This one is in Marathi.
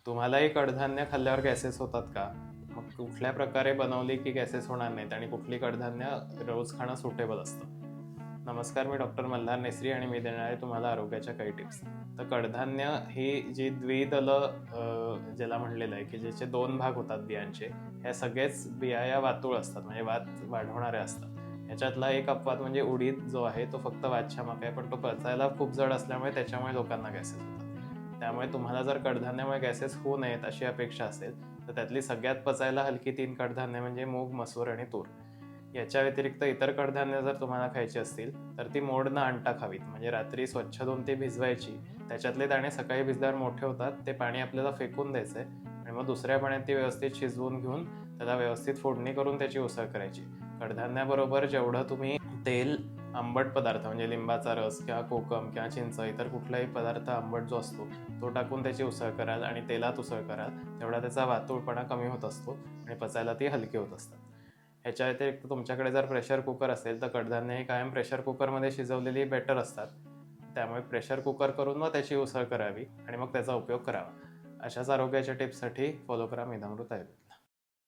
तुम्हालाही कडधान्य खाल्ल्यावर गॅसेस होतात का? मग कुठल्या प्रकारे बनवली की गॅसेस होणार नाहीत आणि कुठली कडधान्य रोज खाणं सुटेबल असतं? नमस्कार, मी डॉक्टर मल्हार नेसरी आणि मी देणार आहे तुम्हाला आरोग्याच्या काही टिप्स. तर कडधान्य ही जी द्विदल ज्याला म्हणलेलं आहे की ज्याचे दोन भाग होतात बियांचे, ह्या सगळेच बिया या वातुळ असतात, म्हणजे वात वाढवणाऱ्या असतात. ह्याच्यातला एक अपवाद म्हणजे उडीद जो आहे तो फक्त वातशामक आहे, पण तो पचायला खूप जड असल्यामुळे त्याच्यामुळे लोकांना गॅसेस होतात. त्यामुळे तुम्हाला जर कडधान्यामुळे गॅसेस होऊ नयेत अशी अपेक्षा असेल तर त्यातली सगळ्यात पचायला हलकी 3 कडधान्य म्हणजे मूग, मसूर आणि तूर. याच्या व्यतिरिक्त इतर कडधान्य जर तुम्हाला खायची असतील तर ती मोड न आणता खावीत. म्हणजे रात्री स्वच्छ धुवून ती भिजवायची, त्याच्यातले दाणे सकाळी भिजल्यावर मोठे होतात, ते पाणी आपल्याला फेकून द्यायचंय आणि मग दुसऱ्या पाण्यात ती व्यवस्थित शिजवून घेऊन त्याला व्यवस्थित फोडणी करून त्याची उसळ करायची. कडधान्याबरोबर जेवढं तुम्ही तेल, आंबट पदार्थ म्हणजे लिंबाचा रस किंवा कोकम किंवा चिंच, इतर कुठलाही पदार्थ आंबट जो असतो तो टाकून त्याची उसळ कराल आणि तेलात उसळ कराल, तेवढा त्याचा वातूळपणा कमी होत असतो आणि पचायला ती हलकी होत असतात. ह्याच्या व्यतिरिक्त तुमच्याकडे जर प्रेशर कुकर असेल तर कडधान्य ही कायम प्रेशर कुकरमध्ये शिजवलेली बेटर असतात. त्यामुळे प्रेशर कुकर करून मग त्याची उसळ करावी आणि मग त्याचा उपयोग करावा. अशाच आरोग्याच्या टिप्ससाठी फॉलो करा मेधामृत आयुर्वेद.